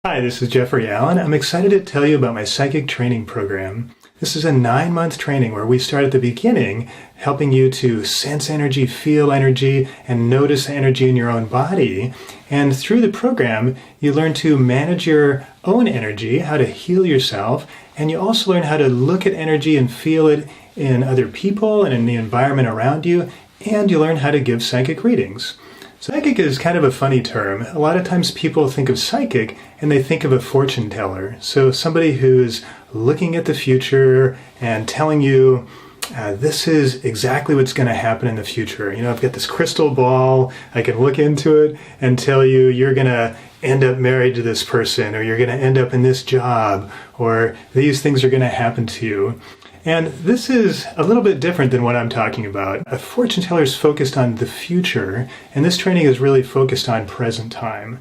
Hi, this is Jeffrey Allen. I'm excited to tell you about my psychic training program. This is a 9-month training where we start at the beginning, helping you to sense energy, feel energy, and notice energy in your own body. And through the program, you learn to manage your own energy, how to heal yourself, and you also learn how to look at energy and feel it in other people and in the environment around you, and you learn how to give psychic readings. Psychic is kind of a funny term. A lot of times people think of psychic and they think of a fortune teller. So somebody who's looking at the future and telling you, this is exactly what's going to happen in the future. You know, I've got this crystal ball, I can look into it and tell you you're going to end up married to this person, or you're going to end up in this job, or these things are going to happen to you. And this is a little bit different than what I'm talking about. A fortune teller is focused on the future, and this training is really focused on present time.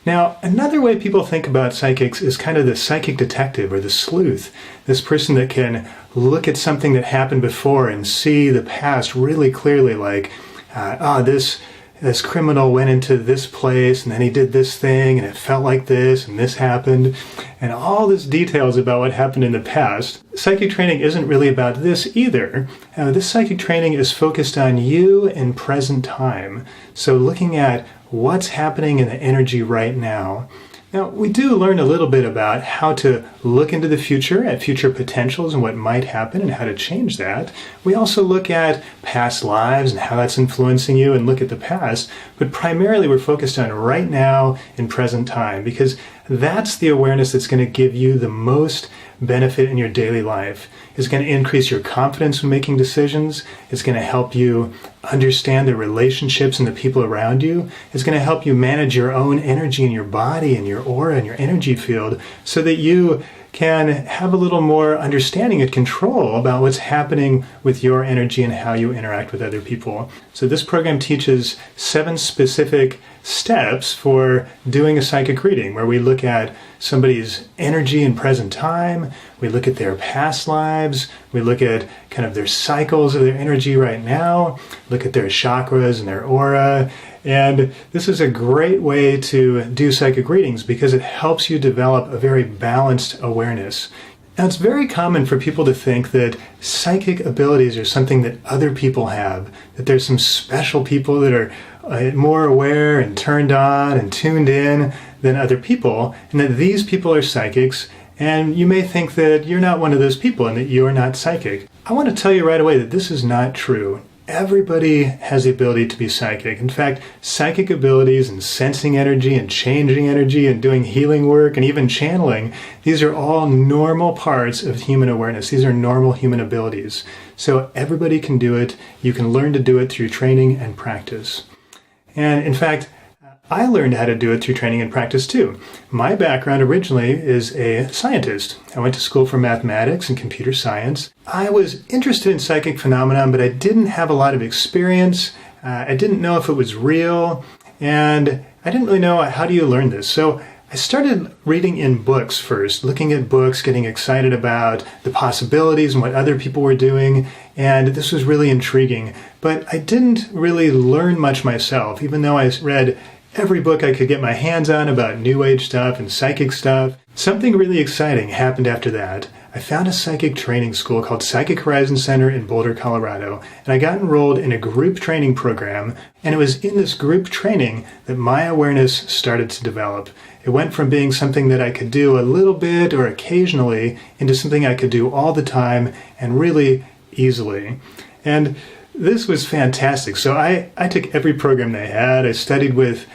Now, another way people think about psychics is kind of the psychic detective or the sleuth, this person that can look at something that happened before and see the past really clearly, like, this criminal went into this place and then he did this thing and it felt like this and this happened, and all these details about what happened in the past. Psychic training isn't really about this either. This psychic training is focused on you in present time. So looking at what's happening in the energy right now. Now, we do learn a little bit about how to look into the future, at future potentials and what might happen and how to change that. We also look at past lives and how that's influencing you and look at the past, but primarily we're focused on right now in present time, because that's the awareness that's going to give you the most benefit in your daily life. It's going to increase your confidence when making decisions. It's going to help you understand the relationships and the people around you. It's going to help you manage your own energy in your body and your aura and your energy field so that you can have a little more understanding and control about what's happening with your energy and how you interact with other people. So this program teaches 7 specific steps for doing a psychic reading, where we look at somebody's energy in present time, we look at their past lives, we look at kind of their cycles of their energy right now, look at their chakras and their aura. And this is a great way to do psychic readings because it helps you develop a very balanced awareness. Now, it's very common for people to think that psychic abilities are something that other people have, that there's some special people that are more aware and turned on and tuned in than other people, and that these people are psychics, and you may think that you're not one of those people and that you're not psychic. I want to tell you right away that this is not true. Everybody has the ability to be psychic. In fact, psychic abilities and sensing energy and changing energy and doing healing work and even channeling, these are all normal parts of human awareness. These are normal human abilities. So everybody can do it. You can learn to do it through training and practice. And in fact, I learned how to do it through training and practice too. My background originally is a scientist. I went to school for mathematics and computer science. I was interested in psychic phenomenon, but I didn't have a lot of experience. I didn't know if it was real, and I didn't really know how do you learn this. So I started reading in books first, looking at books, getting excited about the possibilities and what other people were doing, and this was really intriguing. But I didn't really learn much myself, even though I read every book I could get my hands on about New Age stuff and psychic stuff. Something really exciting happened after that. I found a psychic training school called Psychic Horizon Center in Boulder, Colorado, and I got enrolled in a group training program, and it was in this group training that my awareness started to develop. It went from being something that I could do a little bit or occasionally into something I could do all the time and really easily. And this was fantastic. So I took every program they had. I studied with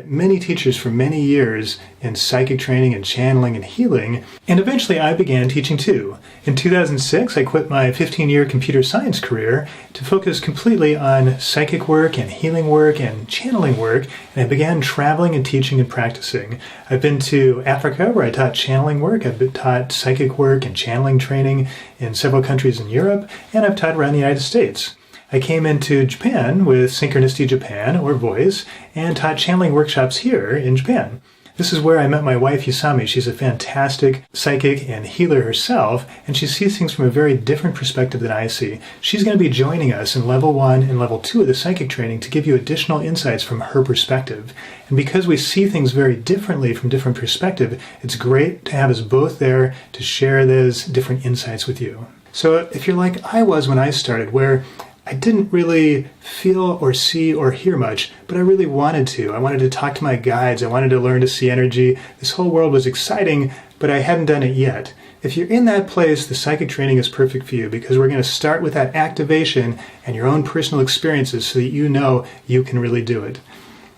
many teachers for many years in psychic training and channeling and healing, and eventually I began teaching too. In 2006, I quit my 15-year computer science career to focus completely on psychic work and healing work and channeling work, and I began traveling and teaching and practicing. I've been to Africa, where I taught channeling work. I've taught psychic work and channeling training in several countries in Europe, and I've taught around the United States. I came into Japan with Synchronicity Japan, or Voice, and taught channeling workshops here in Japan. This is where I met my wife, Yusami. She's a fantastic psychic and healer herself, and she sees things from a very different perspective than I see. She's going to be joining us in level 1 and level 2 of the psychic training to give you additional insights from her perspective. And because we see things very differently from different perspective, it's great to have us both there to share those different insights with you. So if you're like I was when I started, where I didn't really feel or see or hear much, but I really wanted to. I wanted to talk to my guides. I wanted to learn to see energy. This whole world was exciting, but I hadn't done it yet. If you're in that place, the psychic training is perfect for you because we're going to start with that activation and your own personal experiences so that you know you can really do it.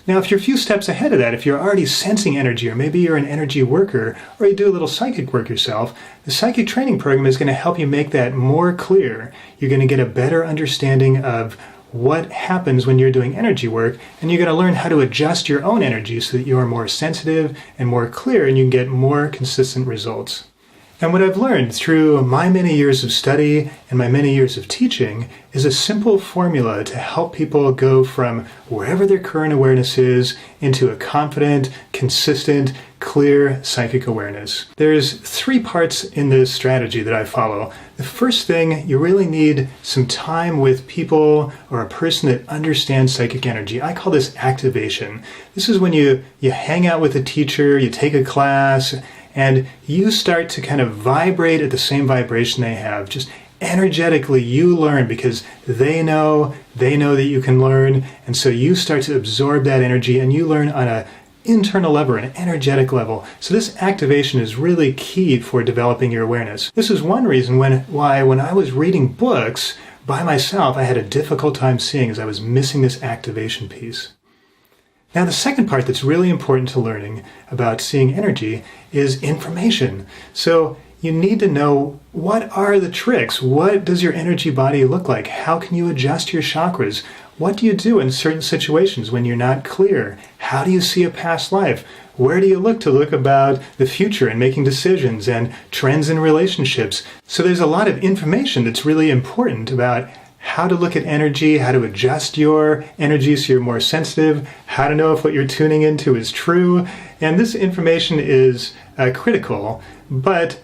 Now, if you're a few steps ahead of that, if you're already sensing energy, or maybe you're an energy worker, or you do a little psychic work yourself, the psychic training program is going to help you make that more clear. You're going to get a better understanding of what happens when you're doing energy work, and you're going to learn how to adjust your own energy so that you're more sensitive and more clear, and you can get more consistent results. And what I've learned through my many years of study and my many years of teaching is a simple formula to help people go from wherever their current awareness is into a confident, consistent, clear psychic awareness. There's 3 parts in this strategy that I follow. The first thing, you really need some time with people or a person that understands psychic energy. I call this activation. This is when you hang out with a teacher, you take a class, and you start to kind of vibrate at the same vibration they have. Just energetically, you learn because they know that you can learn, and so you start to absorb that energy, and you learn on an internal level, an energetic level. So this activation is really key for developing your awareness. This is one reason why when I was reading books by myself, I had a difficult time seeing, as I was missing this activation piece. Now, the second part that's really important to learning about seeing energy is information. So you need to know, what are the tricks? What does your energy body look like? How can you adjust your chakras? What do you do in certain situations when you're not clear? How do you see a past life? Where do you look about the future and making decisions and trends in relationships? So there's a lot of information that's really important about how to look at energy, how to adjust your energy so you're more sensitive, how to know if what you're tuning into is true. And this information is critical, but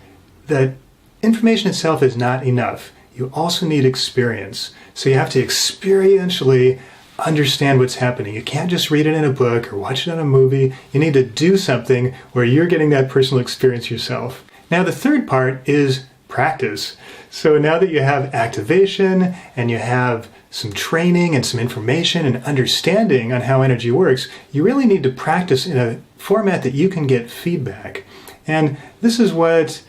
the information itself is not enough. You also need experience. So you have to experientially understand what's happening. You can't just read it in a book or watch it on a movie. You need to do something where you're getting that personal experience yourself. Now, the third part is practice. So now that you have activation and you have some training and some information and understanding on how energy works, you really need to practice in a format that you can get feedback. And this is what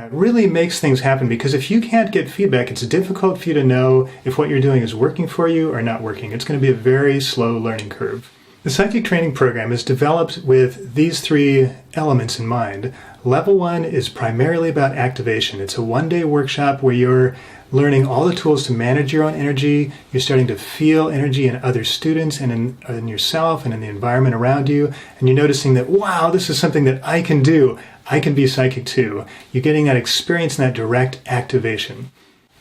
really makes things happen, because if you can't get feedback, it's difficult for you to know if what you're doing is working for you or not working. It's going to be a very slow learning curve. The psychic training program is developed with these 3 elements in mind. Level 1 is primarily about activation. It's a 1-day workshop where you're learning all the tools to manage your own energy. You're starting to feel energy in other students and in yourself and in the environment around you. And you're noticing that, wow, this is something that I can do. I can be psychic too. You're getting that experience and that direct activation.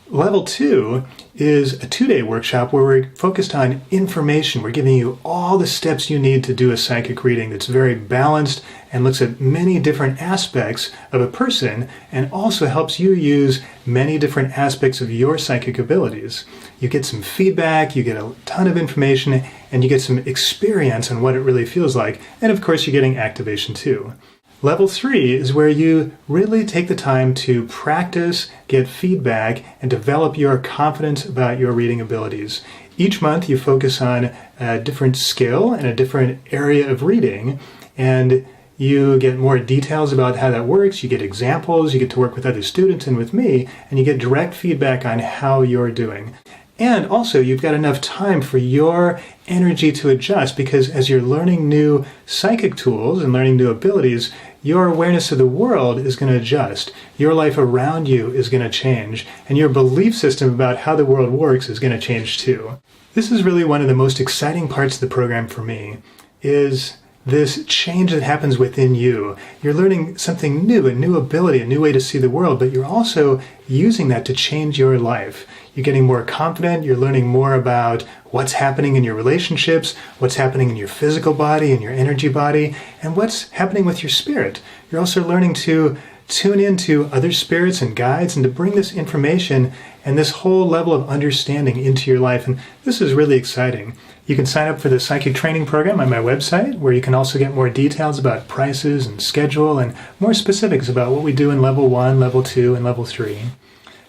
Level 2 is a 2-day workshop where we're focused on information. We're giving you all the steps you need to do a psychic reading that's very balanced and looks at many different aspects of a person, and also helps you use many different aspects of your psychic abilities. You get some feedback, you get a ton of information, and you get some experience on what it really feels like. And of course, you're getting activation too. Level 3 is where you really take the time to practice, get feedback, and develop your confidence about your reading abilities. Each month you focus on a different skill and a different area of reading, and you get more details about how that works, you get examples, you get to work with other students and with me, and you get direct feedback on how you're doing. And also, you've got enough time for your energy to adjust, because as you're learning new psychic tools and learning new abilities, your awareness of the world is going to adjust. Your life around you is going to change, and your belief system about how the world works is going to change too. This is really one of the most exciting parts of the program for me, is this change that happens within you. You're learning something new, a new ability, a new way to see the world, but you're also using that to change your life. You're getting more confident, you're learning more about what's happening in your relationships, what's happening in your physical body, in your energy body, and what's happening with your spirit. You're also learning to tune into other spirits and guides and to bring this information and this whole level of understanding into your life. And this is really exciting. You can sign up for the Psychic Training Program on my website, where you can also get more details about prices and schedule and more specifics about what we do in Level 1, Level 2, and Level 3.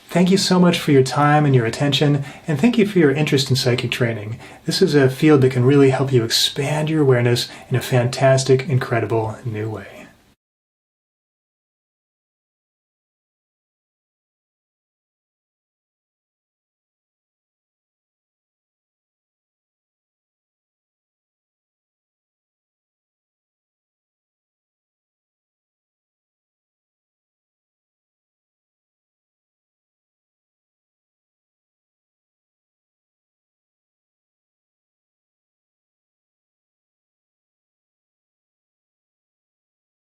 Thank you so much for your time and your attention, and thank you for your interest in psychic training. This is a field that can really help you expand your awareness in a fantastic, incredible new way.